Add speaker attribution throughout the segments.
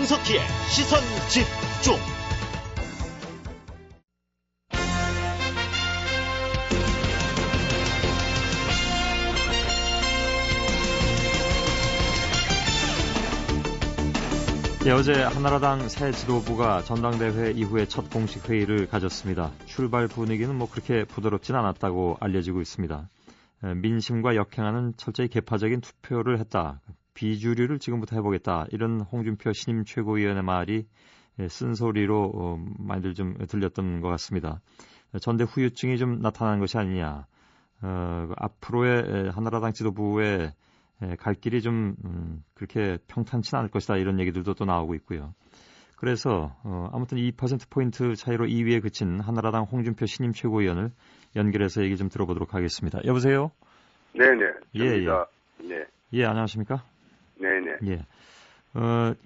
Speaker 1: 손석희의 시선 집중.
Speaker 2: 네, 어제 한나라당 새 지도부가 전당대회 이후에 첫 공식 회의를 가졌습니다. 출발 분위기는 그렇게 부드럽진 않았다고 알려지고 있습니다. 민심과 역행하는 철저히 개파적인 투표를 했다. 비주류를 지금부터 해보겠다. 이런 홍준표 신임 최고위원의 말이 쓴소리로 많이들 좀 들렸던 것 같습니다. 전대 후유증이 좀 나타난 것이 아니냐. 앞으로의 한나라당 지도부의 갈 길이 좀 그렇게 평탄치 않을 것이다. 이런 얘기들도 또 나오고 있고요. 그래서 아무튼 2%포인트 차이로 2위에 그친 한나라당 홍준표 신임 최고위원을 연결해서 얘기 좀 들어보도록 하겠습니다. 여보세요?
Speaker 3: 네네.
Speaker 2: 예.
Speaker 3: 네.
Speaker 2: 예, 안녕하십니까?
Speaker 3: 네네.
Speaker 2: 예.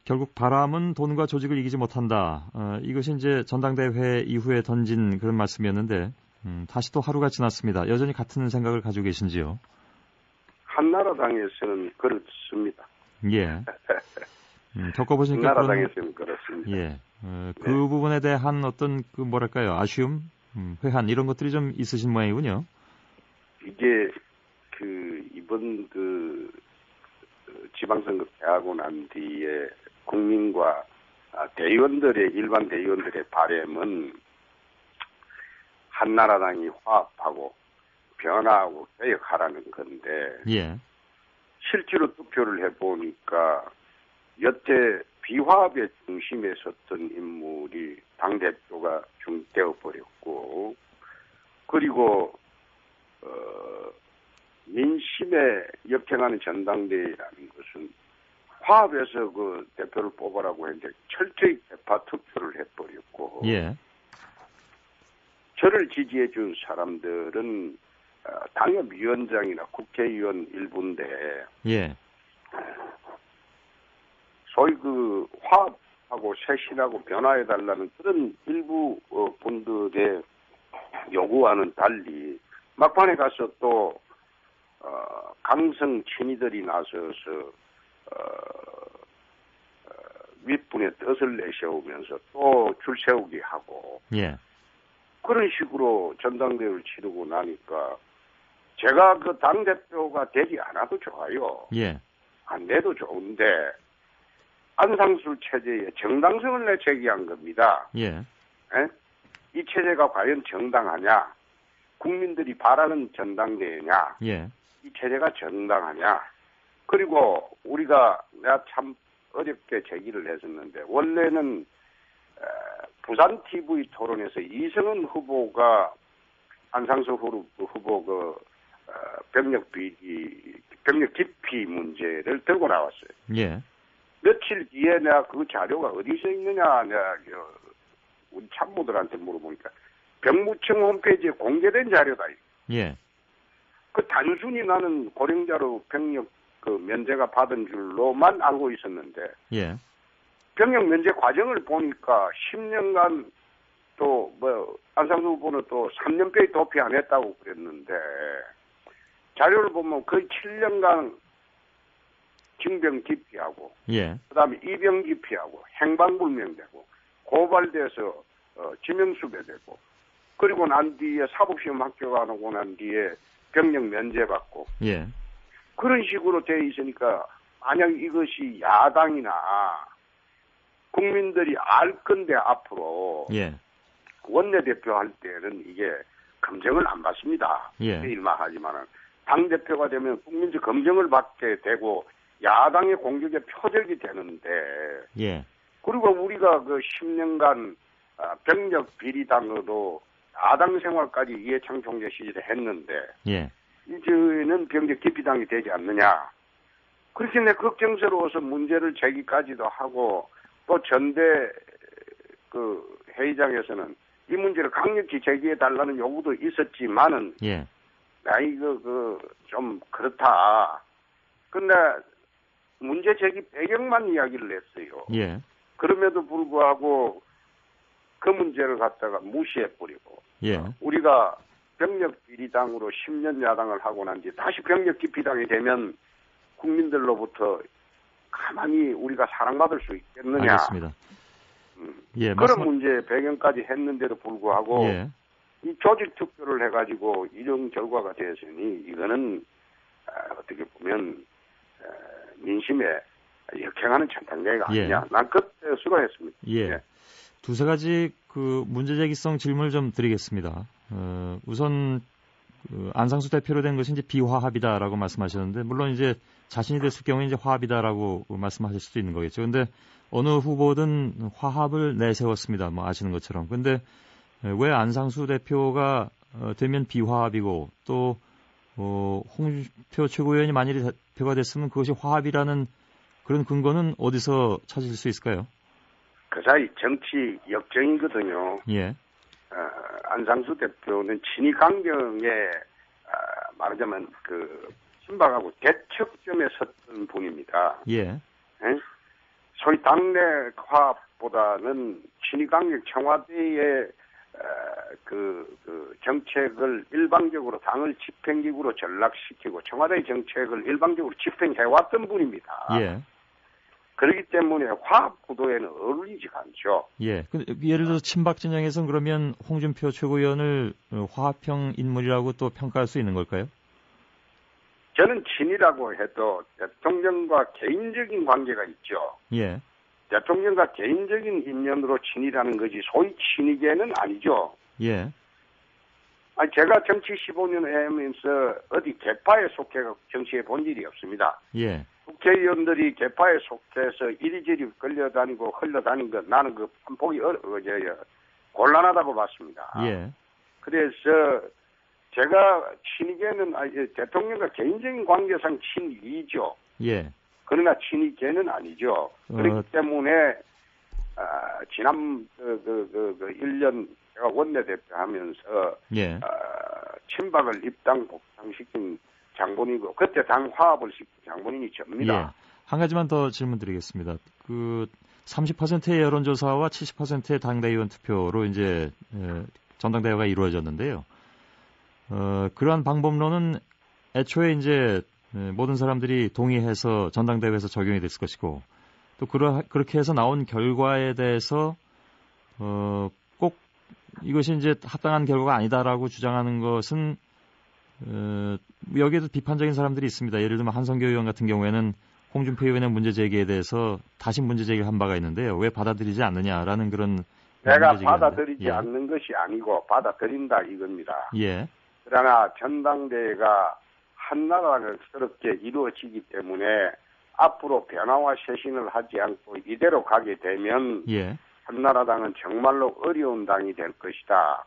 Speaker 2: 결국 바람은 돈과 조직을 이기지 못한다. 이것이 이제 전당대회 이후에 던진 그런 말씀이었는데 다시 또 하루가 지났습니다. 여전히 같은 생각을 가지고 계신지요?
Speaker 3: 한나라당에서는 그렇습니다.
Speaker 2: 예. 겪어보시니까
Speaker 3: 한나라당에서는 그렇습니다.
Speaker 2: 예. 그 부분에 대한 어떤 아쉬움, 회한 이런 것들이 좀 있으신 모양이군요.
Speaker 3: 이게 이번 지방선거 패하고 난 뒤에 국민과 일반 대의원들의 바람은 한나라당이 화합하고 변화하고 개혁하라는 건데,
Speaker 2: 예.
Speaker 3: 실제로 투표를 해보니까 여태 비화합의 중심에 섰던 인물이 당대표가 되어 버렸고, 그리고 민심에 역행하는 전당대회라는 것은 화합해서 그 대표를 뽑으라고 했는데 철저히 개파 투표를 해버렸고,
Speaker 2: 예.
Speaker 3: 저를 지지해 준 사람들은 당협위원장이나 국회의원 일부인데,
Speaker 2: 예.
Speaker 3: 소위 화합하고 쇄신하고 변화해달라는 그런 일부 분들의 요구와는 달리 막판에 가서 또 강성 친이들이 나서서 윗분의 뜻을 내세우면서 또 줄 세우게 하고,
Speaker 2: 예.
Speaker 3: 그런 식으로 전당대회를 치르고 나니까 제가 그 당대표가 되지 않아도 좋아요.
Speaker 2: 예.
Speaker 3: 안 돼도 좋은데 안상수 체제에 정당성을 내제기한 겁니다.
Speaker 2: 예.
Speaker 3: 에? 이 체제가 과연 정당하냐? 국민들이 바라는 전당대회냐?
Speaker 2: 예.
Speaker 3: 이 체제가 정당하냐? 그리고 내가 참 어렵게 제기를 했었는데, 원래는 부산 TV 토론에서 이성은 후보가 안상수 후보 병력 기피 문제를 들고 나왔어요.
Speaker 2: 예.
Speaker 3: 며칠 뒤에 내가 그 자료가 어디서 있느냐, 내가 우리 참모들한테 물어보니까 병무청 홈페이지에 공개된 자료다.
Speaker 2: 예.
Speaker 3: 단순히 나는 고령자로 병력 면제가 받은 줄로만 알고 있었는데,
Speaker 2: 예.
Speaker 3: 병력 면제 과정을 보니까 10년간 또 안상수 후보는 또 3년까지 도피 안 했다고 그랬는데, 자료를 보면 거의 7년간 징병 기피하고,
Speaker 2: 예.
Speaker 3: 그다음에 입영 기피하고, 행방불명되고, 고발돼서 지명수배되고, 그리고 난 뒤에 사법시험 합격하고 난 뒤에 병력 면제받고,
Speaker 2: 예.
Speaker 3: 그런 식으로 돼 있으니까 만약 이것이 야당이나 국민들이 알 건데 앞으로
Speaker 2: 예.
Speaker 3: 원내대표 할 때는 이게 검증을 안 받습니다.
Speaker 2: 예.
Speaker 3: 일만하지만은 당대표가 되면 국민적 검증을 받게 되고 야당의 공격에 표적이 되는데,
Speaker 2: 예.
Speaker 3: 그리고 우리가 10년간 병력 비리당으로 야당 생활까지 이해창 총재 시절에 했는데,
Speaker 2: 예.
Speaker 3: 이제는 병력 기피당이 되지 않느냐. 그렇게 내 걱정스러워서 문제를 제기까지도 하고, 또 전대 회의장에서는 이 문제를 강력히 제기해달라는 요구도 있었지만은,
Speaker 2: 예.
Speaker 3: 좀 그렇다. 근데 문제 제기 배경만 이야기를 했어요.
Speaker 2: 예.
Speaker 3: 그럼에도 불구하고 그 문제를 갖다가 무시해버리고,
Speaker 2: 예.
Speaker 3: 우리가 병력 비리당으로 10년 야당을 하고 난 뒤에 다시 병력 기피당이 되면 국민들로부터 가만히 우리가 사랑받을 수 있겠느냐.
Speaker 2: 알겠습니다. 예,
Speaker 3: 그런 문제 배경까지 했는데도 불구하고
Speaker 2: 예.
Speaker 3: 이 조직 투표를 해가지고 이런 결과가 되었으니 이거는 어떻게 보면 민심에 역행하는 전당대회가
Speaker 2: 예.
Speaker 3: 아니냐. 난 그때 수고했습니다.
Speaker 2: 예.
Speaker 3: 예.
Speaker 2: 두세 가지 그 문제제기성 질문을 좀 드리겠습니다. 우선 안상수 대표로 된 것이 이제 비화합이다라고 말씀하셨는데 물론 이제 자신이 됐을 경우에 이제 화합이다라고 말씀하실 수도 있는 거겠죠. 근데 어느 후보든 화합을 내세웠습니다. 뭐 아시는 것처럼. 근데 왜 안상수 대표가 되면 비화합이고 또 홍준표 최고위원이 만일에 대표가 됐으면 그것이 화합이라는 그런 근거는 어디서 찾으실 수 있을까요?
Speaker 3: 그 사이 정치 역정이거든요.
Speaker 2: 예.
Speaker 3: 안상수 대표는 친이 강경에 말하자면 그 친박하고 대척점에 섰던 분입니다.
Speaker 2: 예.
Speaker 3: 소위 당내 화합보다는 친이 강경 청와대의 그 정책을 일방적으로 당을 집행기구로 전락시키고 청와대의 정책을 일방적으로 집행해왔던 분입니다.
Speaker 2: 예.
Speaker 3: 그렇기 때문에 화합 구도에는 어울리지가 않죠.
Speaker 2: 예. 예를 들어서 친박 진영에서는 그러면 홍준표 최고위원을 화합형 인물이라고 또 평가할 수 있는 걸까요?
Speaker 3: 저는 친이라고 해도 대통령과 개인적인 관계가 있죠.
Speaker 2: 예.
Speaker 3: 대통령과 개인적인 인연으로 친이라는 거지 소위 친이계는 아니죠.
Speaker 2: 예.
Speaker 3: 아니, 제가 정치 15년 하면서 어디 개파에 속해 정치에 본 일이 없습니다.
Speaker 2: 예.
Speaker 3: 국회의원들이 개파에 속해서 이리저리 끌려다니고 흘러다닌 것 나는 그 보기 곤란하다고 봤습니다.
Speaker 2: 예.
Speaker 3: 그래서 제가 친이계는 대통령과 개인적인 관계상 친이죠.
Speaker 2: 예.
Speaker 3: 그러나 친이계는 아니죠. 그렇기 때문에 지난 1년 제가 원내대표 하면서
Speaker 2: 예.
Speaker 3: 친박을 입당 복당시킨 장본이고 그때 당 화합을 시킨 장본인이 접니다.
Speaker 2: 예. 한 가지만 더 질문드리겠습니다. 그 30%의 여론조사와 70%의 당대의원 투표로 이제 전당대회가 이루어졌는데요. 그러한 방법론은 애초에 이제 모든 사람들이 동의해서 전당대회에서 적용이 됐을 것이고 또 그렇게 해서 나온 결과에 대해서 꼭 이것이 이제 합당한 결과가 아니다라고 주장하는 것은 여기에도 비판적인 사람들이 있습니다. 예를 들면 한성교 의원 같은 경우에는 홍준표 의원의 문제 제기에 대해서 다시 문제 제기를 한 바가 있는데요. 왜 받아들이지 않느냐라는 그런
Speaker 3: 내가 받아들이지 않는 것이 아니고 받아들인다 이겁니다.
Speaker 2: 예.
Speaker 3: 그러나 전당대회가 한나라스럽게 이루어지기 때문에 앞으로 변화와 쇄신을 하지 않고 이대로 가게 되면
Speaker 2: 예.
Speaker 3: 한나라당은 정말로 어려운 당이 될 것이다.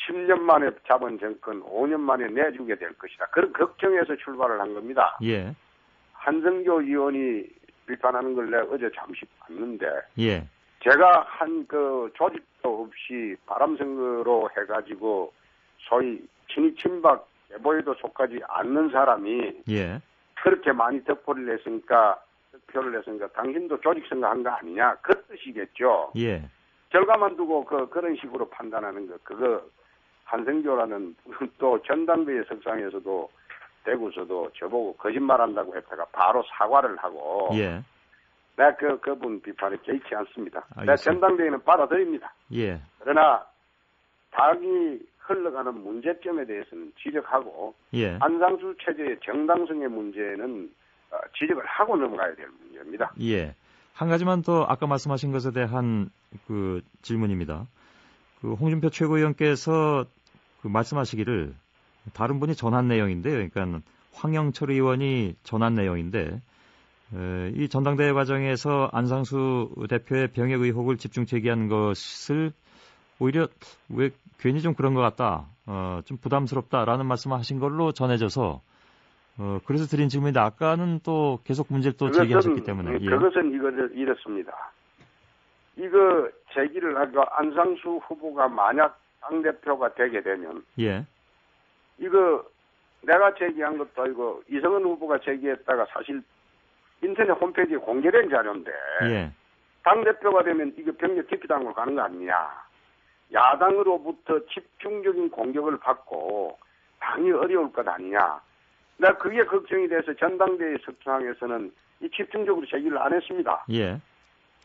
Speaker 3: 10년 만에 잡은 정권 5년 만에 내주게 될 것이다. 그런 걱정에서 출발을 한 겁니다.
Speaker 2: 예.
Speaker 3: 한성교 의원이 비판하는 걸 내가 어제 잠시 봤는데
Speaker 2: 예.
Speaker 3: 제가 한 그 조직도 없이 바람선거로 해가지고 소위 친이친박 개보에도 속하지 않는 사람이
Speaker 2: 예.
Speaker 3: 그렇게 많이 득표를 했으니까 당신도 조직선거 한 거 아니냐 그 뜻이겠죠.
Speaker 2: 예.
Speaker 3: 결과만 두고 그런 식으로 판단하는 거 그거 한성교라는 또 전당대회 석상에서도 대구서도 저보고 거짓말한다고 했다가 바로 사과를 하고
Speaker 2: 예.
Speaker 3: 내가 그분 비판에 개의치 않습니다.
Speaker 2: 알겠습니다.
Speaker 3: 내가 전당대회는 받아들입니다.
Speaker 2: 예.
Speaker 3: 그러나 당이 흘러가는 문제점에 대해서는 지적하고
Speaker 2: 예.
Speaker 3: 안상수 체제의 정당성의 문제는 지적을 하고 넘어가야 될 문제입니다.
Speaker 2: 예. 한 가지만 더 아까 말씀하신 것에 대한 그 질문입니다. 그 홍준표 최고위원께서 그 말씀하시기를 다른 분이 전한 내용인데요. 그러니까 황영철 의원이 전한 내용인데 이 전당대회 과정에서 안상수 대표의 병역 의혹을 집중 제기한 것을 오히려 왜 괜히 좀 그런 것 같다, 좀 부담스럽다라는 말씀을 하신 걸로 전해져서 그래서 드린 질문인데 아까는 또 계속 문제를 또 제기하셨기 때문에. 예.
Speaker 3: 그것은 이렇습니다. 이거 제기를 하고 안상수 후보가 만약 당대표가 되게 되면
Speaker 2: 예.
Speaker 3: 이거 내가 제기한 것도 아니고 이성은 후보가 제기했다가 사실 인터넷 홈페이지에 공개된 자료인데
Speaker 2: 예.
Speaker 3: 당대표가 되면 이거 병력 기피당으로 가는 거 아니냐. 야당으로부터 집중적인 공격을 받고 당이 어려울 것 아니냐. 나 그게 걱정이 돼서 전당대회 석상에서는 이 집중적으로 제기를 안 했습니다.
Speaker 2: 예.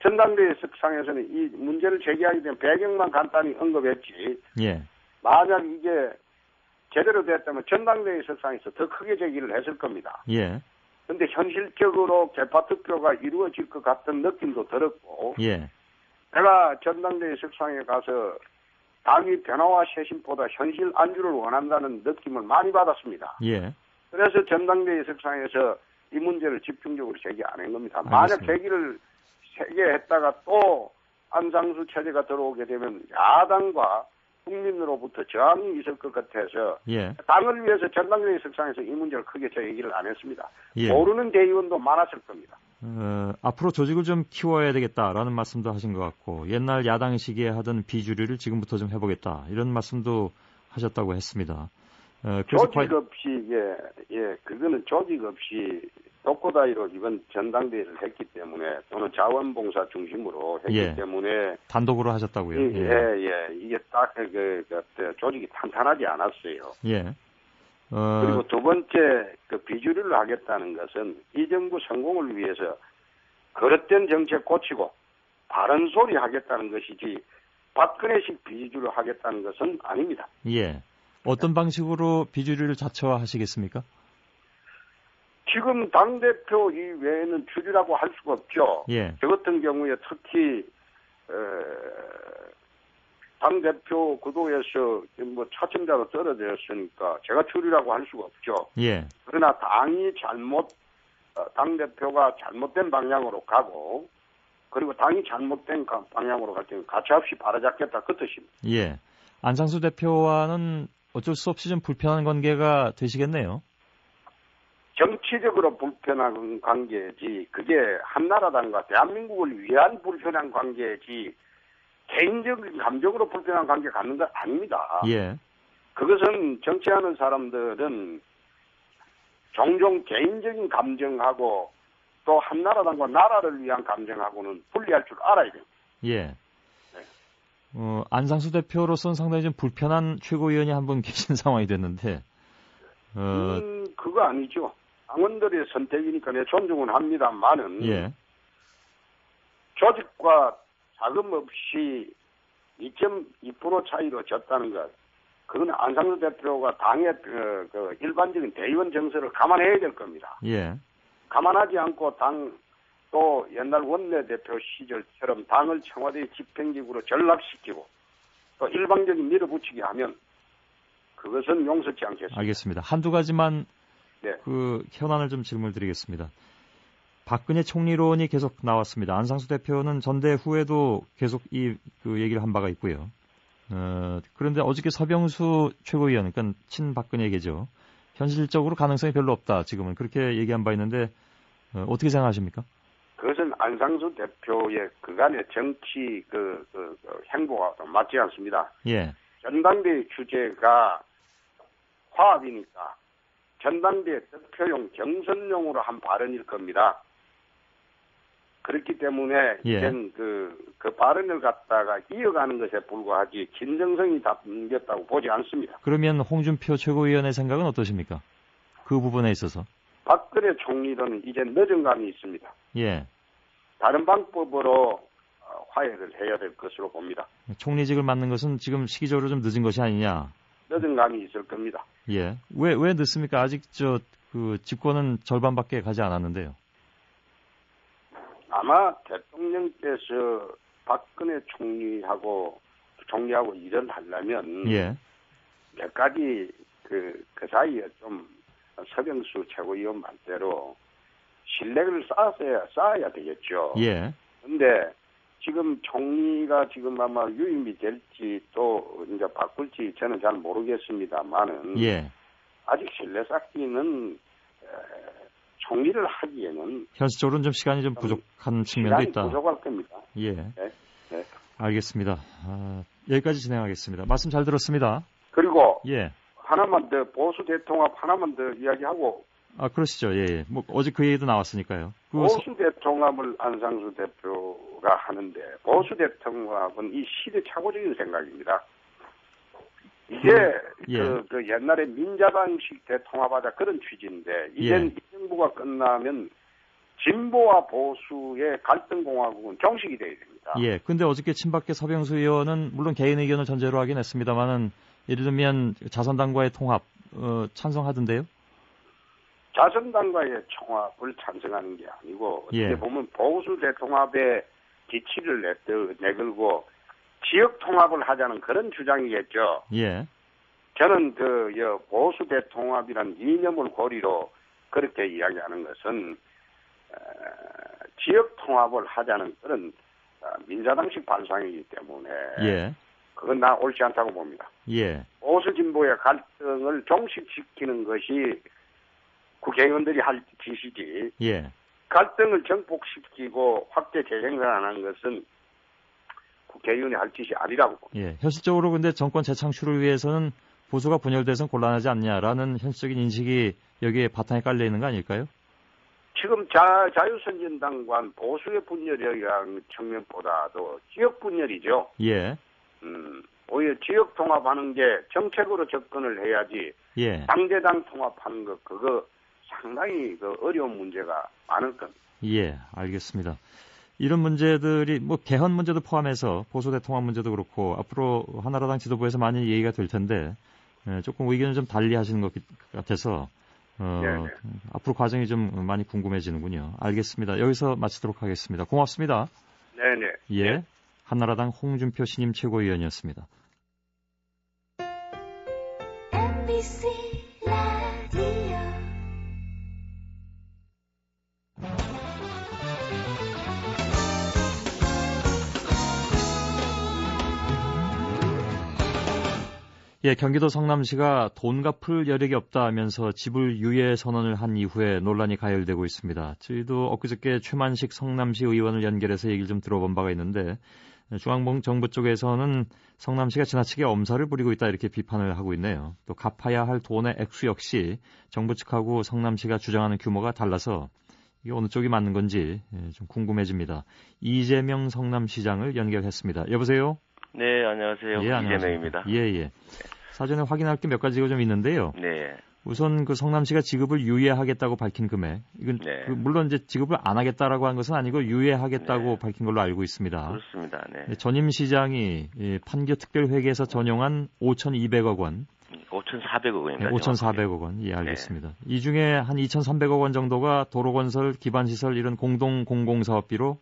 Speaker 3: 전당대회 석상에서는 이 문제를 제기하게 된 배경만 간단히 언급했지.
Speaker 2: 예.
Speaker 3: 만약 이게 제대로 됐다면 전당대회 석상에서 더 크게 제기를 했을 겁니다.
Speaker 2: 예.
Speaker 3: 근데 현실적으로 개파 투표가 이루어질 것 같은 느낌도 들었고,
Speaker 2: 예.
Speaker 3: 내가 전당대회 석상에 가서 당의 변화와 쇄신보다 현실 안주를 원한다는 느낌을 많이 받았습니다.
Speaker 2: 예.
Speaker 3: 그래서 전당대회 석상에서 이 문제를 집중적으로 제기 안 한 겁니다.
Speaker 2: 알겠습니다.
Speaker 3: 만약 제기를 세게 했다가 또 안상수 체제가 들어오게 되면 야당과 국민으로부터 저항이 있을 것 같아서
Speaker 2: 예.
Speaker 3: 당을 위해서 전당대회 석상에서 이 문제를 크게 제기를 안 했습니다.
Speaker 2: 예.
Speaker 3: 모르는 대의원도 많았을 겁니다.
Speaker 2: 앞으로 조직을 좀 키워야 되겠다라는 말씀도 하신 것 같고 옛날 야당 시기에 하던 비주류를 지금부터 좀 해보겠다 이런 말씀도 하셨다고 했습니다.
Speaker 3: 조직 없이 그거는 조직 없이 독고다이로 이번 전당대회를 했기 때문에 또는 자원봉사 중심으로 했기
Speaker 2: 예.
Speaker 3: 때문에
Speaker 2: 단독으로 하셨다고요.
Speaker 3: 이게 딱 조직이 탄탄하지 않았어요.
Speaker 2: 예.
Speaker 3: 그리고 두 번째 그 비주류를 하겠다는 것은 이 정부 성공을 위해서 그릇된 정책 고치고 바른 소리 하겠다는 것이지 박근혜식 비주류를 하겠다는 것은 아닙니다.
Speaker 2: 예. 어떤 방식으로 비주류를 자처하시겠습니까?
Speaker 3: 지금 당대표 이외에는 주류라고 할 수가 없죠.
Speaker 2: 예.
Speaker 3: 저 같은 경우에 특히 당대표 구도에서 뭐 차점자로 떨어졌으니까 제가 주류라고 할 수가 없죠.
Speaker 2: 예.
Speaker 3: 그러나 당이 당대표가 잘못된 방향으로 가고 그리고 당이 잘못된 방향으로 갈 때는 가차없이 바로잡겠다 그 뜻입니다.
Speaker 2: 예. 안상수 대표와는 어쩔 수 없이 좀 불편한 관계가 되시겠네요.
Speaker 3: 정치적으로 불편한 관계지 그게 한나라당과 대한민국을 위한 불편한 관계지 개인적인 감정으로 불편한 관계 갖는 건 아닙니다.
Speaker 2: 예.
Speaker 3: 그것은 정치하는 사람들은 종종 개인적인 감정하고 또 한나라당과 나라를 위한 감정하고는 분리할 줄 알아야 돼요.
Speaker 2: 예. 안상수 대표로서는 상당히 좀 불편한 최고위원이 한 분 계신 상황이 됐는데.
Speaker 3: 그거 아니죠. 당원들의 선택이니까 내 존중은 합니다만은
Speaker 2: 예.
Speaker 3: 조직과 자금 없이 2.2% 차이로 졌다는 것. 그건 안상수 대표가 당의 그 일반적인 대의원 정서를 감안해야 될 겁니다.
Speaker 2: 예.
Speaker 3: 감안하지 않고 또 옛날 원내대표 시절처럼 당을 청와대 집행기구로 전락시키고 또 일방적인 밀어붙이게 하면 그것은 용서치 않겠습니다.
Speaker 2: 알겠습니다. 한두 가지만
Speaker 3: 네.
Speaker 2: 그 현안을 좀 질문을 드리겠습니다. 박근혜 총리론이 계속 나왔습니다. 안상수 대표는 전대 후에도 계속 그 얘기를 한 바가 있고요. 그런데 어저께 서병수 최고위원, 그러니까 친박근혜계죠. 현실적으로 가능성이 별로 없다. 지금은 그렇게 얘기한 바 있는데 어떻게 생각하십니까?
Speaker 3: 그것은 안상수 대표의 그간의 정치 행보가 맞지 않습니다.
Speaker 2: 예.
Speaker 3: 전당대회 주제가 화합이니까 전당대회 득표용 경선용으로 한 발언일 겁니다. 그렇기 때문에
Speaker 2: 예.
Speaker 3: 이젠 그 발언을 갖다가 이어가는 것에 불과하지 진정성이 담겼다고 보지 않습니다.
Speaker 2: 그러면 홍준표 최고위원의 생각은 어떠십니까? 그 부분에 있어서.
Speaker 3: 박근혜 총리로는 이제 늦은 감이 있습니다.
Speaker 2: 예.
Speaker 3: 다른 방법으로 화해를 해야 될 것으로 봅니다.
Speaker 2: 총리직을 맡는 것은 지금 시기적으로 좀 늦은 것이 아니냐.
Speaker 3: 늦은 감이 있을 겁니다.
Speaker 2: 예. 왜 늦습니까? 아직 그 집권은 절반밖에 가지 않았는데요.
Speaker 3: 아마 대통령께서 박근혜 총리하고 일을 하려면
Speaker 2: 예.
Speaker 3: 몇 가지 그 사이에 좀 서병수 최고위원 말대로 신뢰를 쌓아야 되겠죠.
Speaker 2: 예.
Speaker 3: 근데 지금 총리가 지금 아마 유임이 될지 또 이제 바꿀지 저는 잘 모르겠습니다만은
Speaker 2: 예.
Speaker 3: 아직 신뢰 쌓기는 총리를 하기에는
Speaker 2: 현실적으로는 좀 시간이 좀 부족한 측면도 있다.
Speaker 3: 부족할 겁니다.
Speaker 2: 예.
Speaker 3: 네. 네.
Speaker 2: 알겠습니다. 여기까지 진행하겠습니다. 말씀 잘 들었습니다.
Speaker 3: 그리고
Speaker 2: 예.
Speaker 3: 하나만 더 보수 대통합 하나만 더 이야기하고.
Speaker 2: 그러시죠. 예. 뭐 어제 그 얘기도 나왔으니까요.
Speaker 3: 보수 대통합을 안상수 대표가 하는데 보수 대통합은 이 시대착오적인 생각입니다. 이게
Speaker 2: 예.
Speaker 3: 그 옛날에 민자당식 대통합하자 그런 취지인데 이젠 이 정부가 끝나면 진보와 보수의 갈등공화국은 종식이 돼야 됩니다.
Speaker 2: 예. 근데 어저께 친박계 서병수 의원은 물론 개인 의견을 전제로 하긴 했습니다만은 예를 들면 자선당과의 통합 찬성하던데요?
Speaker 3: 자선당과의 총합을 찬성하는 게 아니고 어떻게
Speaker 2: 예.
Speaker 3: 보면 보수 대통합의 기치를 내걸고 지역 통합을 하자는 그런 주장이겠죠.
Speaker 2: 예.
Speaker 3: 저는 보수 대통합이라는 이념을 고리로 그렇게 이야기하는 것은 지역 통합을 하자는 그런 민자당식 발상이기 때문에
Speaker 2: 예.
Speaker 3: 그건 나 옳지 않다고 봅니다.
Speaker 2: 예.
Speaker 3: 보수 진보의 갈등을 종식시키는 것이 국회의원들이 할 짓이지
Speaker 2: 예.
Speaker 3: 갈등을 정복시키고 확대 재생산하는 것은 국회의원이 할 짓이 아니라고 봅니다.
Speaker 2: 예. 현실적으로 근데 정권 재창출을 위해서는 보수가 분열돼서는 곤란하지 않냐라는 현실적인 인식이 여기에 바탕에 깔려 있는 거 아닐까요?
Speaker 3: 지금 자유선진당과 보수의 분열이라는 측면보다도 지역 분열이죠.
Speaker 2: 예.
Speaker 3: 오히려 지역 통합하는 게 정책으로 접근을 해야지
Speaker 2: 예.
Speaker 3: 당대당 통합하는 거 그거 상당히 어려운 문제가 많을 겁니다.
Speaker 2: 예. 알겠습니다. 이런 문제들이 뭐 개헌 문제도 포함해서 보수 대통합 문제도 그렇고 앞으로 한나라당 지도부에서 많이 얘기가 될 텐데 조금 의견을 좀 달리 하시는 것 같아서
Speaker 3: 네네.
Speaker 2: 앞으로 과정이 좀 많이 궁금해지는군요. 알겠습니다. 여기서 마치도록 하겠습니다. 고맙습니다.
Speaker 3: 네네.
Speaker 2: 예.
Speaker 3: 네.
Speaker 2: 한나라당 홍준표 신임 최고위원이었습니다.
Speaker 4: MBC 라디오
Speaker 2: 예, 경기도 성남시가 돈 갚을 여력이 없다 하면서 지불 유예 선언을 한 이후에 논란이 가열되고 있습니다. 저희도 엊그저께 최만식 성남시 의원을 연결해서 얘기를 좀 들어본 바가 있는데 중앙정부 쪽에서는 성남시가 지나치게 엄살을 부리고 있다 이렇게 비판을 하고 있네요. 또 갚아야 할 돈의 액수 역시 정부 측하고 성남시가 주장하는 규모가 달라서 이게 어느 쪽이 맞는 건지 좀 궁금해집니다. 이재명 성남시장을 연결했습니다. 여보세요?
Speaker 5: 네, 안녕하세요.
Speaker 2: 예,
Speaker 5: 이재명입니다.
Speaker 2: 예. 사전에 확인할 게 몇 가지가 좀 있는데요.
Speaker 5: 네.
Speaker 2: 우선 그 성남시가 지급을 유예하겠다고 밝힌 금액. 이건
Speaker 5: 네.
Speaker 2: 물론 이제 지급을 안 하겠다라고 한 것은 아니고 유예하겠다고
Speaker 5: 네.
Speaker 2: 밝힌 걸로 알고 있습니다.
Speaker 5: 그렇습니다. 네.
Speaker 2: 전임 시장이 판교 특별회계에서 전용한 5,200억 원.
Speaker 5: 5,400억 원입니다.
Speaker 2: 5,400억 원. 예, 알겠습니다. 이 중에 한 2,300억 원 정도가 도로건설, 기반시설 이런 공동 공공사업비로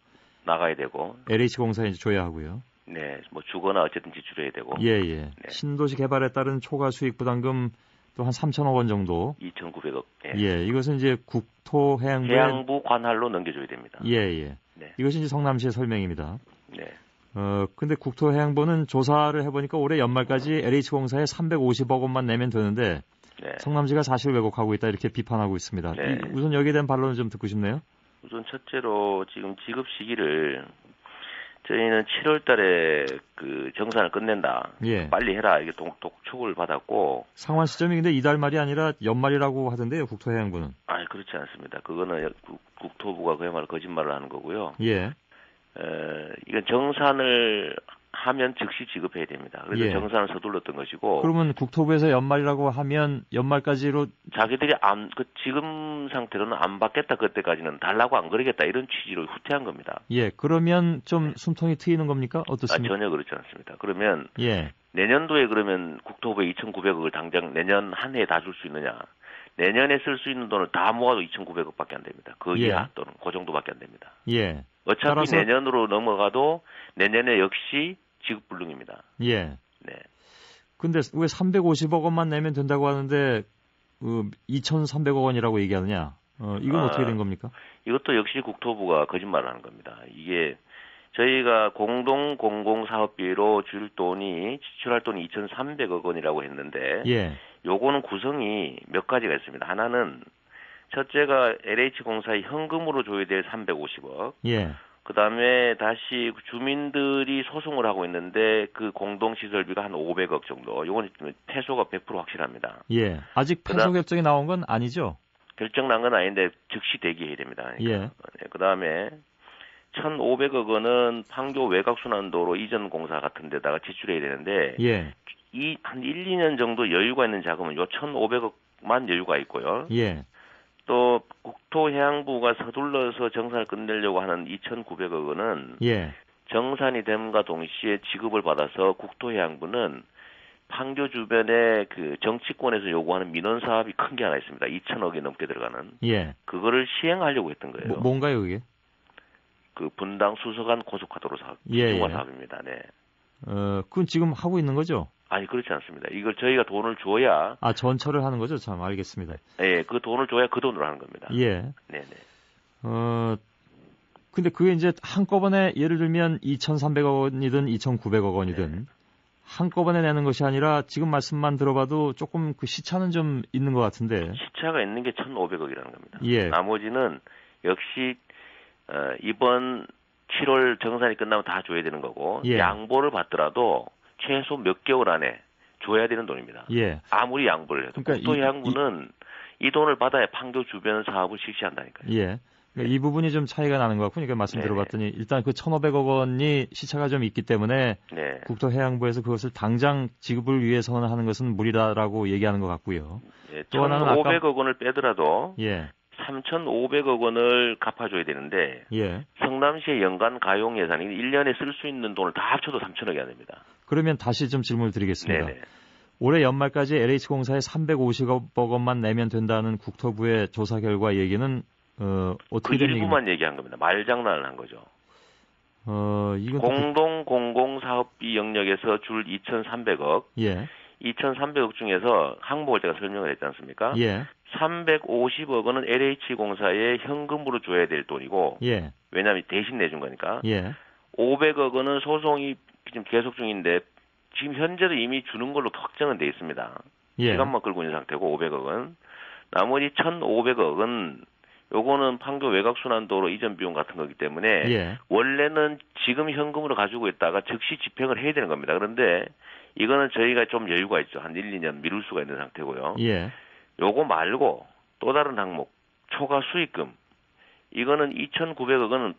Speaker 5: 나가야 되고.
Speaker 2: LH공사에 이제 줘야 하고요.
Speaker 5: 네. 뭐 주거나 어쨌든 지출해야 되고.
Speaker 2: 예.
Speaker 5: 네.
Speaker 2: 신도시 개발에 따른 초과 수익 부담금 또 한 3천억 원 정도.
Speaker 5: 2,900억.
Speaker 2: 예. 이것은 이제 국토해양부
Speaker 5: 해양부 관할로 넘겨줘야 됩니다.
Speaker 2: 예.
Speaker 5: 네.
Speaker 2: 이것이 이제 성남시의 설명입니다.
Speaker 5: 네.
Speaker 2: 근데 국토해양부는 조사를 해보니까 올해 연말까지 LH공사에 350억 원만 내면 되는데
Speaker 5: 네.
Speaker 2: 성남시가 사실 왜곡하고 있다 이렇게 비판하고 있습니다.
Speaker 5: 네.
Speaker 2: 우선 여기에 대한 반론을 좀 듣고 싶네요.
Speaker 5: 우선 첫째로 지금 지급 시기를 저희는 7월 달에 그 정산을 끝낸다.
Speaker 2: 예.
Speaker 5: 빨리 해라. 이게 독촉을 받았고.
Speaker 2: 상환 시점이 근데 이달 말이 아니라 연말이라고 하던데요, 국토해양부는.
Speaker 5: 아니, 그렇지 않습니다. 그거는 국토부가 그야말로 거짓말을 하는 거고요.
Speaker 2: 예.
Speaker 5: 이건 정산을 하면 즉시 지급해야 됩니다. 그래서
Speaker 2: 예.
Speaker 5: 정산을 서둘렀던 것이고.
Speaker 2: 그러면 국토부에서 연말이라고 하면 연말까지로
Speaker 5: 자기들이 지금 상태로는 안 받겠다 그때까지는 달라고 안 그러겠다 이런 취지로 후퇴한 겁니다.
Speaker 2: 예. 그러면 좀 숨통이 트이는 겁니까? 어떻습니까?
Speaker 5: 전혀 그렇지 않습니다. 그러면
Speaker 2: 예.
Speaker 5: 내년도에 그러면 국토부에 2,900억을 당장 내년 한 해에 다 줄 수 있느냐? 내년에 쓸 수 있는 돈을 다 모아도 2,900억밖에 안 됩니다. 그
Speaker 2: 예.
Speaker 5: 이하 또는 그 정도밖에 안 됩니다.
Speaker 2: 예.
Speaker 5: 어차피
Speaker 2: 따라서
Speaker 5: 내년으로 넘어가도 내년에 역시 지급 불능입니다.
Speaker 2: 예.
Speaker 5: 네.
Speaker 2: 근데 왜 350억 원만 내면 된다고 하는데 2,300억 원이라고 얘기하느냐? 이건 어떻게 된 겁니까?
Speaker 5: 이것도 역시 국토부가 거짓말을 하는 겁니다. 이게 저희가 공동 공공사업비로 지출할 돈이 2,300억 원이라고 했는데
Speaker 2: 예.
Speaker 5: 요거는 구성이 몇 가지가 있습니다. 하나는 첫째가 LH공사에 현금으로 줘야 될 350억.
Speaker 2: 예.
Speaker 5: 그다음에 다시 주민들이 소송을 하고 있는데 그 공동시설비가 한 500억 정도. 요건 패소가 100% 확실합니다.
Speaker 2: 예. 아직 패소 결정이 나온 건 아니죠?
Speaker 5: 결정 난 건 아닌데 즉시 대기해야 됩니다. 그러니까.
Speaker 2: 예.
Speaker 5: 네, 그다음에 1,500억 원은 판교 외곽순환도로 이전 공사 같은 데다가 지출해야 되는데
Speaker 2: 예.
Speaker 5: 한 1, 2년 정도 여유가 있는 자금은 요 1,500억만 여유가 있고요.
Speaker 2: 예.
Speaker 5: 또 국토해양부가 서둘러서 정산을 끝내려고 하는 2,900억 원은
Speaker 2: 예.
Speaker 5: 정산이 됨과 동시에 지급을 받아서 국토해양부는 판교 주변에 그 정치권에서 요구하는 민원 사업이 큰 게 하나 있습니다. 2,000억이 넘게 들어가는.
Speaker 2: 예.
Speaker 5: 그거를 시행하려고 했던 거예요.
Speaker 2: 뭔가요, 그게?
Speaker 5: 그 분당 수서간 고속화도로 사업,
Speaker 2: 예,
Speaker 5: 중화
Speaker 2: 예.
Speaker 5: 사업입니다. 네.
Speaker 2: 그건 지금 하고 있는 거죠?
Speaker 5: 아니 그렇지 않습니다. 이걸 저희가 돈을 줘야
Speaker 2: 전철을 하는 거죠? 참 알겠습니다.
Speaker 5: 예, 그 돈을 줘야 그 돈으로 하는 겁니다.
Speaker 2: 예.
Speaker 5: 네네.
Speaker 2: 근데 그게 이제 한꺼번에 예를 들면 2,300억 원이든 2,900억 원이든
Speaker 5: 네.
Speaker 2: 한꺼번에 내는 것이 아니라 지금 말씀만 들어봐도 조금 그 시차는 좀 있는 것 같은데.
Speaker 5: 시차가 있는 게 1,500억이라는 겁니다.
Speaker 2: 예.
Speaker 5: 나머지는 역시 이번 7월 정산이 끝나면 다 줘야 되는 거고
Speaker 2: 예.
Speaker 5: 양보를 받더라도 최소 몇 개월 안에 줘야 되는 돈입니다.
Speaker 2: 예.
Speaker 5: 아무리 양보를 해도
Speaker 2: 그러니까
Speaker 5: 국토해양부는 이 돈을 받아야 판교 주변 사업을 실시한다니까요.
Speaker 2: 예. 그러니까 이 부분이 좀 차이가 나는 것 같고, 그러니까 말씀
Speaker 5: 네네.
Speaker 2: 들어봤더니 일단 그 1,500억 원이 시차가 좀 있기 때문에
Speaker 5: 네.
Speaker 2: 국토해양부에서 그것을 당장 지급을 위해서는 하는 것은 무리다라고 얘기하는 것 같고요.
Speaker 5: 예,
Speaker 2: 또 하나는 아까
Speaker 5: 1,500억 원을 빼더라도
Speaker 2: 예.
Speaker 5: 3,500억 원을 갚아줘야 되는데
Speaker 2: 예.
Speaker 5: 성남시의 연간 가용 예산이 1년에 쓸 수 있는 돈을 다 합쳐도 3,000억이 안 됩니다.
Speaker 2: 그러면 다시 좀 질문을 드리겠습니다.
Speaker 5: 네네.
Speaker 2: 올해 연말까지 LH공사에 350억 원만 내면 된다는 국토부의 조사 결과 얘기는
Speaker 5: 그
Speaker 2: 어떻게 된 얘기입니까?
Speaker 5: 일부만 얘기한 겁니다. 말장난을 한 거죠.
Speaker 2: 이건
Speaker 5: 공동 공공사업비 영역에서 줄 2,300억,
Speaker 2: 예.
Speaker 5: 2,300억 중에서 항목을 제가 설명을 했지 않습니까?
Speaker 2: 예.
Speaker 5: 350억 원은 LH공사에 현금으로 줘야 될 돈이고,
Speaker 2: 예.
Speaker 5: 왜냐하면 대신 내준 거니까.
Speaker 2: 예.
Speaker 5: 500억 원은 소송이 지금 계속 중인데 지금 현재도 이미 주는 걸로 확정은 돼 있습니다.
Speaker 2: 예.
Speaker 5: 시간만 끌고 있는 상태고 500억은 나머지 1,500억은 요거는 판교 외곽순환도로 이전 비용 같은 거기 때문에
Speaker 2: 예.
Speaker 5: 원래는 지금 현금으로 가지고 있다가 즉시 집행을 해야 되는 겁니다. 그런데 이거는 저희가 좀 여유가 있죠. 한 1, 2년 미룰 수가 있는 상태고요.
Speaker 2: 예.
Speaker 5: 요거 말고 또 다른 항목 초과 수익금 이거는 2,900억 원은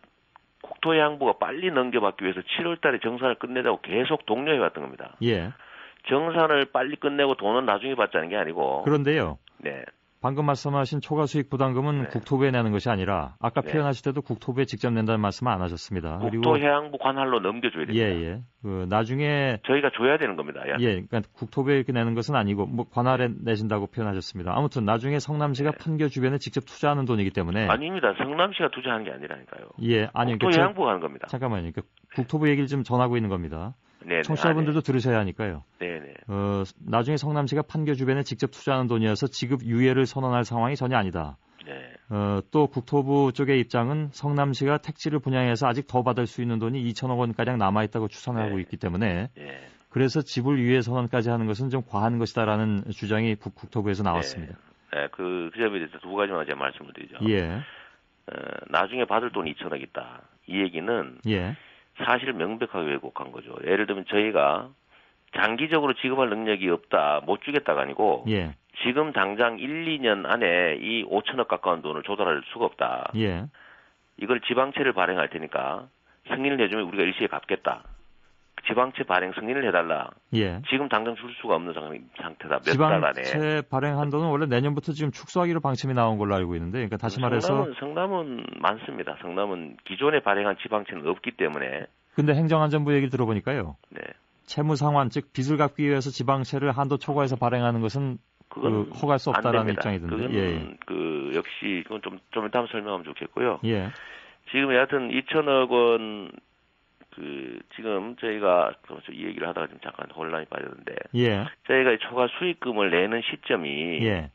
Speaker 5: 국토해양부가 빨리 넘겨받기 위해서 7월 달에 정산을 끝내자고 계속 독려해 왔던 겁니다.
Speaker 2: 예.
Speaker 5: 정산을 빨리 끝내고 돈은 나중에 받자는 게 아니고.
Speaker 2: 그런데요.
Speaker 5: 네.
Speaker 2: 방금 말씀하신 초과 수익 부담금은
Speaker 5: 네.
Speaker 2: 국토부에 내는 것이 아니라 아까
Speaker 5: 네.
Speaker 2: 표현하실 때도 국토부에 직접 낸다는 말씀은 안 하셨습니다.
Speaker 5: 국토해양부 관할로 넘겨줘야 됩니다.
Speaker 2: 예. 나중에
Speaker 5: 저희가 줘야 되는 겁니다.
Speaker 2: 그러니까 국토부에 이렇게 내는 것은 아니고 뭐 관할에 내신다고 표현하셨습니다. 아무튼 나중에 성남시가
Speaker 5: 네.
Speaker 2: 판교 주변에 직접 투자하는 돈이기 때문에
Speaker 5: 아닙니다. 성남시가 투자하는 게 아니라니까요.
Speaker 2: 예, 아니
Speaker 5: 국토해양부가 하는 겁니다.
Speaker 2: 잠깐만요. 그러니까 국토부 얘기를 좀 전하고 있는 겁니다.
Speaker 5: 네네.
Speaker 2: 청취자분들도 들으셔야 하니까요.
Speaker 5: 네네.
Speaker 2: 나중에 성남시가 판교 주변에 직접 투자하는 돈이어서 지급 유예를 선언할 상황이 전혀 아니다.
Speaker 5: 네.
Speaker 2: 또 국토부 쪽의 입장은 성남시가 택지를 분양해서 아직 더 받을 수 있는 돈이 2천억 원가량 남아있다고 추산하고
Speaker 5: 네.
Speaker 2: 있기 때문에
Speaker 5: 네.
Speaker 2: 그래서 지불 유예 선언까지 하는 것은 좀 과한 것이다라는 주장이 국토부에서 나왔습니다.
Speaker 5: 네. 그 점에 대해서 두 가지만 제가 말씀을 드리죠.
Speaker 2: 예.
Speaker 5: 나중에 받을 돈이 2천억 있다. 이 얘기는
Speaker 2: 예.
Speaker 5: 사실 명백하게 왜곡한 거죠. 예를 들면 저희가 장기적으로 지급할 능력이 없다, 못 주겠다가 아니고
Speaker 2: 예.
Speaker 5: 지금 당장 1, 2년 안에 이 5천억 가까운 돈을 조달할 수가 없다.
Speaker 2: 예.
Speaker 5: 이걸 지방채를 발행할 테니까 승인을 해주면 우리가 일시에 갚겠다. 지방채 발행 승인을 해달라.
Speaker 2: 예.
Speaker 5: 지금 당장 줄 수가 없는 상태다. 몇 달 안에.
Speaker 2: 지방채 발행 한도는 원래 내년부터 지금 축소하기로 방침이 나온 걸로 알고 있는데, 그러니까 다시 말해서
Speaker 5: 성남은 많습니다. 성남은 기존에 발행한 지방채는 없기 때문에.
Speaker 2: 근데 행정안전부 얘기를 들어보니까요.
Speaker 5: 네.
Speaker 2: 채무 상환, 즉 빚을 갚기 위해서 지방채를 한도 초과해서 발행하는 것은
Speaker 5: 그건
Speaker 2: 허가할 수 없다라는 입장이던데.
Speaker 5: 그건
Speaker 2: 예.
Speaker 5: 역시 그건 좀 이따 설명하면 좋겠고요.
Speaker 2: 예.
Speaker 5: 지금 여하튼 2천억 원 지금 저희가 이 얘기를 하다가 지금 잠깐 혼란이 빠졌는데
Speaker 2: 예.
Speaker 5: 저희가 초과 수익금을 내는 시점이
Speaker 2: 예.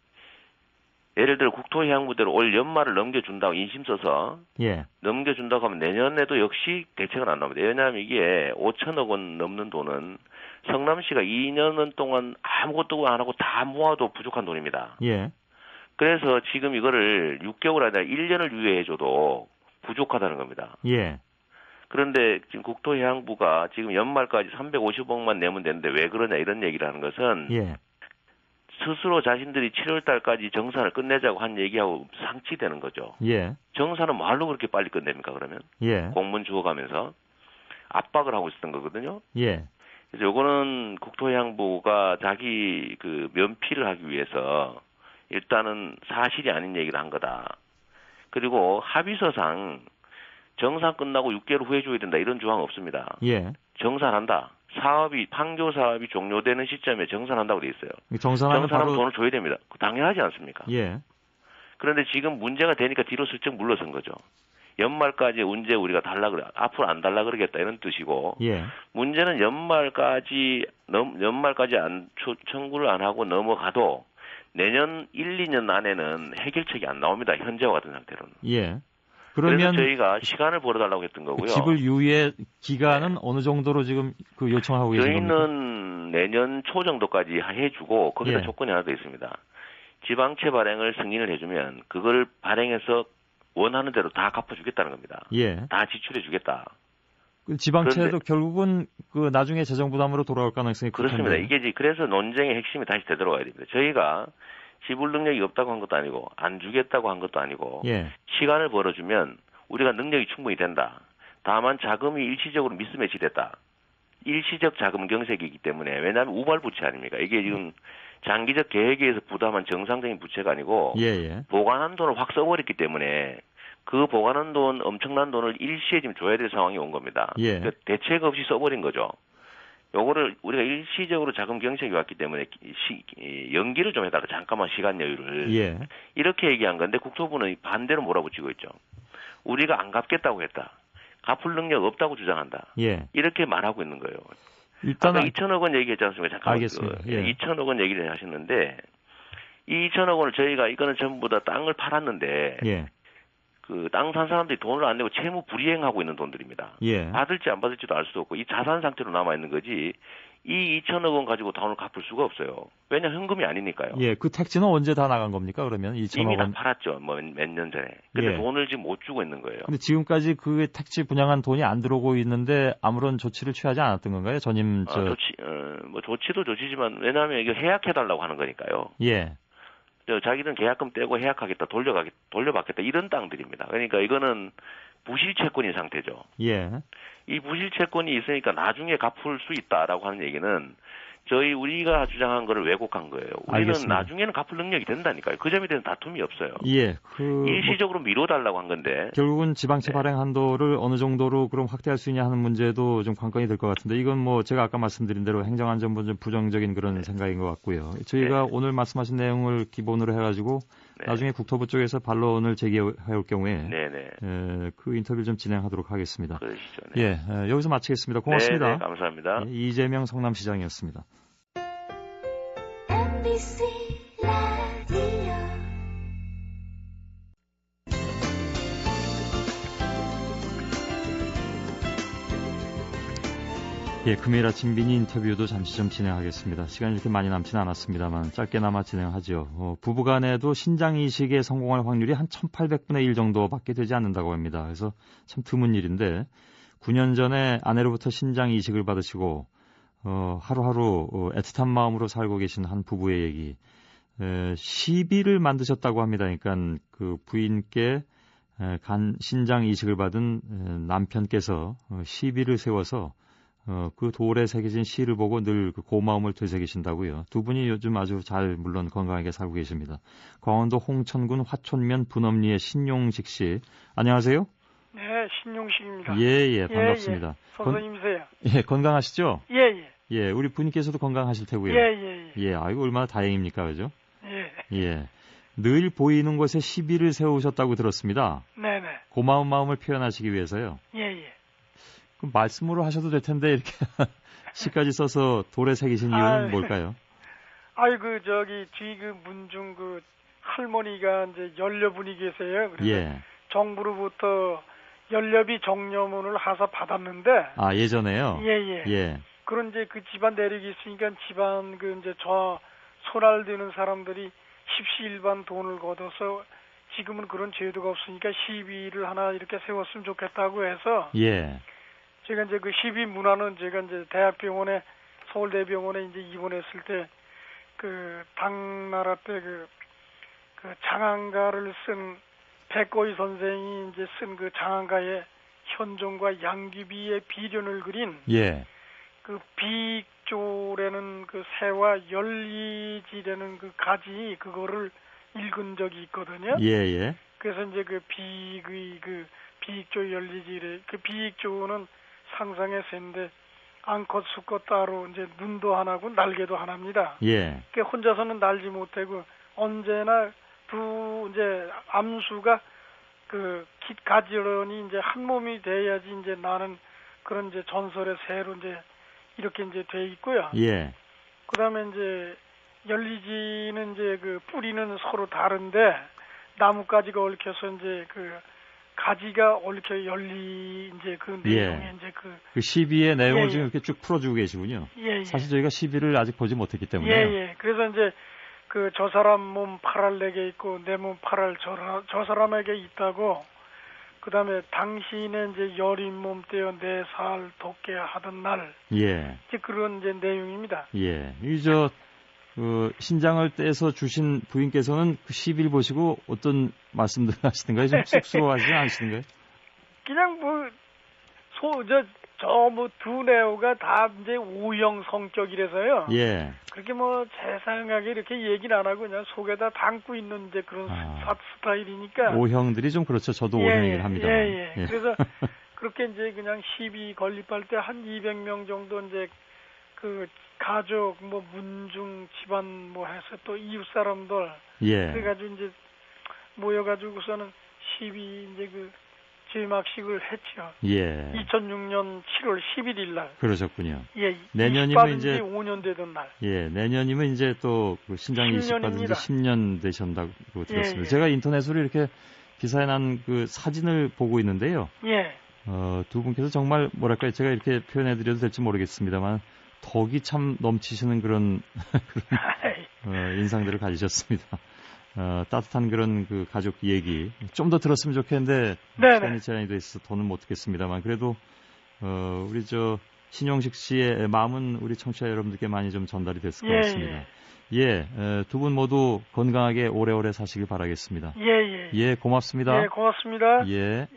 Speaker 5: 예를 들어 국토해양부대로 올 연말을 넘겨준다고 인심 써서
Speaker 2: 예.
Speaker 5: 넘겨준다고 하면 내년에도 역시 대책은 안 나옵니다. 왜냐하면 이게 5천억 원 넘는 돈은 성남시가 2년 동안 아무것도 안 하고 다 모아도 부족한 돈입니다.
Speaker 2: 예.
Speaker 5: 그래서 지금 이거를 6개월 아니라 1년을 유예해줘도 부족하다는 겁니다.
Speaker 2: 예.
Speaker 5: 그런데 지금 국토해양부가 지금 연말까지 350억만 내면 되는데 왜 그러냐 이런 얘기를 하는 것은
Speaker 2: 예.
Speaker 5: 스스로 자신들이 7월 달까지 정산을 끝내자고 한 얘기하고 상치되는 거죠.
Speaker 2: 예.
Speaker 5: 정산은 말로 그렇게 빨리 끝냅니까 그러면?
Speaker 2: 예.
Speaker 5: 공문 주어가면서 압박을 하고 있었던 거거든요.
Speaker 2: 예.
Speaker 5: 그래서 요거는 국토해양부가 자기 그 면피를 하기 위해서 일단은 사실이 아닌 얘기를 한 거다. 그리고 합의서상 정산 끝나고 6개월 후에 줘야 된다 이런 조항 없습니다.
Speaker 2: 예.
Speaker 5: 정산한다. 판교 사업이 종료되는 시점에 정산한다고 돼 있어요.
Speaker 2: 정산하면 바로
Speaker 5: 돈을 줘야 됩니다. 당연하지 않습니까?
Speaker 2: 예.
Speaker 5: 그런데 지금 문제가 되니까 뒤로 슬쩍 물러선 거죠. 연말까지 언제 우리가 앞으로 안 달라 그러겠다 이런 뜻이고.
Speaker 2: 예.
Speaker 5: 문제는 연말까지 청구를 안 하고 넘어가도 내년 1, 2년 안에는 해결책이 안 나옵니다. 현재와 같은 상태로는.
Speaker 2: 예.
Speaker 5: 그래서
Speaker 2: 그러면
Speaker 5: 저희가 시간을 벌어달라고 했던 거고요.
Speaker 2: 지불 유예 기간은 어느 정도로 지금 그 요청하고 계신 겁니까?
Speaker 5: 저희는 내년 초 정도까지 해주고 거기다
Speaker 2: 예.
Speaker 5: 조건이 하나 더 있습니다. 지방채 발행을 승인을 해주면 그걸 발행해서 원하는 대로 다 갚아주겠다는 겁니다.
Speaker 2: 예.
Speaker 5: 다 지출해주겠다.
Speaker 2: 그 지방채도 결국은 그 나중에 재정 부담으로 돌아올 가능성이
Speaker 5: 그렇습니다.
Speaker 2: 큰데.
Speaker 5: 이게 그래서 논쟁의 핵심이 다시 되돌아가야 됩니다. 저희가 지불 능력이 없다고 한 것도 아니고 안 주겠다고 한 것도 아니고
Speaker 2: 예.
Speaker 5: 시간을 벌어주면 우리가 능력이 충분히 된다. 다만 자금이 일시적으로 미스매치 됐다. 일시적 자금 경색이기 때문에 왜냐하면 우발 부채 아닙니까? 이게 지금 장기적 계획에 의해서 부담한 정상적인 부채가 아니고
Speaker 2: 예.
Speaker 5: 보관한 돈을 확 써버렸기 때문에 그 보관한 돈 엄청난 돈을 일시에 지금 줘야 될 상황이 온 겁니다.
Speaker 2: 예.
Speaker 5: 그러니까 대책 없이 써버린 거죠. 요거를 우리가 일시적으로 자금 경색이 왔기 때문에 연기를 좀 해달라. 잠깐만 시간 여유를.
Speaker 2: 예.
Speaker 5: 이렇게 얘기한 건데 국토부는 반대로 몰아붙이고 있죠. 우리가 안 갚겠다고 했다. 갚을 능력 없다고 주장한다.
Speaker 2: 예.
Speaker 5: 이렇게 말하고 있는 거예요.
Speaker 2: 일단은
Speaker 5: 아까 2천억 원 얘기했지 않습니까? 잠깐만.
Speaker 2: 알겠습니다. 예.
Speaker 5: 2천억 원 얘기를 하셨는데 이 2천억 원을 저희가 이거는 전부 다 땅을 팔았는데
Speaker 2: 예.
Speaker 5: 그 땅 산 사람들이 돈을 안 내고 채무 불이행하고 있는 돈들입니다.
Speaker 2: 예.
Speaker 5: 받을지 안 받을지도 알 수도 없고 이 자산 상태로 남아 있는 거지. 이 2천억 원 가지고 돈을 갚을 수가 없어요. 왜냐 현금이 아니니까요.
Speaker 2: 예. 그 택지는 언제 다 나간 겁니까? 그러면 2천억
Speaker 5: 이미 다
Speaker 2: 원.
Speaker 5: 팔았죠. 뭐 몇 년 전에. 근데
Speaker 2: 예.
Speaker 5: 돈을 지금 못 주고 있는 거예요.
Speaker 2: 근데 지금까지 그 택지 분양한 돈이 안 들어오고 있는데 아무런 조치를 취하지 않았던 건가요? 전임
Speaker 5: 조치도 조치지만 왜냐하면 이게 해약해달라고 하는 거니까요.
Speaker 2: 예.
Speaker 5: 자기는 계약금 떼고 해약하겠다, 돌려받겠다 이런 땅들입니다. 그러니까 이거는 부실채권인 상태죠.
Speaker 2: 예.
Speaker 5: 이 부실채권이 있으니까 나중에 갚을 수 있다라고 하는 얘기는 우리가 주장한 거를 왜곡한 거예요. 우리는
Speaker 2: 알겠습니다.
Speaker 5: 나중에는 갚을 능력이 된다니까요. 그 점에 대해서 다툼이 없어요.
Speaker 2: 예.
Speaker 5: 일시적으로 미뤄달라고 한 건데.
Speaker 2: 결국은 지방채
Speaker 5: 네.
Speaker 2: 발행 한도를 어느 정도로 그럼 확대할 수 있냐 하는 문제도 좀 관건이 될 것 같은데 이건 뭐 제가 아까 말씀드린 대로 행정안전부 좀 부정적인 그런 생각인 것 같고요. 저희가 오늘 말씀하신 내용을 기본으로 해가지고 나중에 국토부 쪽에서 반론을 제기해 올 경우에 그 인터뷰를 좀 진행하도록 하겠습니다.
Speaker 5: 그러시죠.
Speaker 2: 예, 여기서 마치겠습니다. 고맙습니다.
Speaker 5: 네, 감사합니다.
Speaker 2: 예, 이재명 성남시장이었습니다.
Speaker 4: MBC 라디오
Speaker 2: 예, 금요일 아침 미니 인터뷰도 잠시 좀 진행하겠습니다. 시간이 이렇게 많이 남지는 않았습니다만 짧게나마 진행하죠. 부부간에도 신장 이식에 성공할 확률이 한 1800분의 1 정도밖에 되지 않는다고 합니다. 그래서 참 드문 일인데 9년 전에 아내로부터 신장 이식을 받으시고 하루하루 애틋한 마음으로 살고 계신 한 부부의 얘기. 시비를 만드셨다고 합니다. 그러니까 그 부인께 신장 이식을 받은 남편께서 시비를 세워서 그 돌에 새겨진 시를 보고 늘 그 고마움을 되새기신다고요. 두 분이 요즘 아주 잘 물론 건강하게 살고 계십니다. 강원도 홍천군 화촌면 분엄리의 신용식 씨. 안녕하세요.
Speaker 6: 네, 신용식입니다.
Speaker 2: 예, 반갑습니다.
Speaker 6: 예. 선생님이세요.
Speaker 2: 예, 건강하시죠?
Speaker 6: 예.
Speaker 2: 예, 우리 부인께서도 건강하실 테고요.
Speaker 6: 예.
Speaker 2: 예, 아이고 얼마나 다행입니까, 그죠?
Speaker 6: 예.
Speaker 2: 예. 늘 보이는 곳에 시비를 세우셨다고 들었습니다.
Speaker 6: 네네.
Speaker 2: 고마운 마음을 표현하시기 위해서요.
Speaker 6: 예.
Speaker 2: 그럼 말씀으로 하셔도 될 텐데 이렇게 시까지 써서 돌에 새기신 이유는 뭘까요?
Speaker 6: 뒤 문중 할머니가 이제 연료분이 계세요. 그래서
Speaker 2: 예.
Speaker 6: 정부로부터 연료비 정려문을 하사 받았는데.
Speaker 2: 아, 예전에요?
Speaker 6: 예. 그런 이제 그 집안 내력이 있으니까 집안 이제 저 손알되는 사람들이 십시일반 돈을 걷어서 지금은 그런 제도가 없으니까 시비를 하나 이렇게 세웠으면 좋겠다고 해서.
Speaker 2: 예.
Speaker 6: 제가 이제 그 시비 문화는 제가 이제 대학병원에 서울대병원에 이제 입원했을 때 그 당나라 때 그 장안가를 쓴 백거희 선생이 이제 쓴 그 장안가에 현종과 양귀비의 비련을 그린 그 비익조라는 그 새와 열리지라는 그 가지 그거를 읽은 적이 있거든요.
Speaker 2: 예, 예.
Speaker 6: 그래서 이제 그 비익조 열리지래. 그 비익조는 상상의 새인데 암컷 수컷 따로 이제 눈도 하나고 날개도 하나입니다.
Speaker 2: 예.
Speaker 6: 그 혼자서는 날지 못하고 언제나 두 이제 암수가 그 가지런히 이제 한 몸이 돼야지 이제 나는 그런 이제 전설의 새로 이제 이렇게 이제 돼 있고요.
Speaker 2: 예.
Speaker 6: 그다음에 이제 열리지는 이제 그 뿌리는 서로 다른데 나뭇가지가 얽혀서 이제 그 가지가 얽혀 열리 이제 그 내용에
Speaker 2: 예.
Speaker 6: 이제
Speaker 2: 그 시비의 내용을
Speaker 6: 예, 예.
Speaker 2: 지금 이렇게 쭉 풀어주고 계시군요.
Speaker 6: 예, 예.
Speaker 2: 사실 저희가 시비를 아직 보지 못했기 때문에.
Speaker 6: 예, 예. 그래서 이제 그 저 사람 몸 8알 내게 있고 내 몸 8알 저 사람에게 있다고. 그다음에 당신의 이제 여린 몸 떼어 내 살 돋게 하던 날.
Speaker 2: 예.
Speaker 6: 이제 그런 이제 내용입니다.
Speaker 2: 예. 그 신장을 떼서 주신 부인께서는 그 시비를 보시고 어떤 말씀들 하시는가요? 좀 쑥스러워하지 않으시는가요?
Speaker 6: 그냥 뭐 뭐 두뇌가 다 이제 O형 성격이라서요.
Speaker 2: 예.
Speaker 6: 그렇게 뭐 자상하게 이렇게 얘기는 안 하고 그냥 속에다 담고 있는 이제 그런 스타일이니까.
Speaker 2: O형들이 좀 그렇죠. 저도 O형이긴 합니다.
Speaker 6: 예. 그래서 그렇게 이제 그냥 시비 건립할 때 한 200명 정도 이제 그 가족 뭐 문중 집안 뭐 해서 또 이웃 사람들
Speaker 2: 예.
Speaker 6: 그래가지고 이제 모여가지고서는 시비 이제 그 제막식을 했죠.
Speaker 2: 예.
Speaker 6: 2006년 7월 11일 날.
Speaker 2: 그러셨군요.
Speaker 6: 예.
Speaker 2: 내년이면 이제
Speaker 6: 5년 되던 날.
Speaker 2: 예, 내년이면 이제 또 그 신장 이식받은 지 10년 되셨다고 들었습니다.
Speaker 6: 예.
Speaker 2: 제가 인터넷으로 이렇게 기사에 난 그 사진을 보고 있는데요.
Speaker 6: 예.
Speaker 2: 두 분께서 정말 뭐랄까요, 제가 이렇게 표현해드려도 될지 모르겠습니다만 덕이 참 넘치시는 그런 인상들을 가지셨습니다. 따뜻한 그런 그 가족 얘기 좀 더 들었으면 좋겠는데 시간이 제한이 돼 있어서 더는 못 듣겠습니다만 그래도 우리 신용식 씨의 마음은 우리 청취자 여러분들께 많이 좀 전달이 됐을 것 같습니다. 예, 두 분 모두 건강하게 오래오래 사시길 바라겠습니다.
Speaker 6: 예,
Speaker 2: 고맙습니다.
Speaker 6: 예, 고맙습니다.
Speaker 2: 예.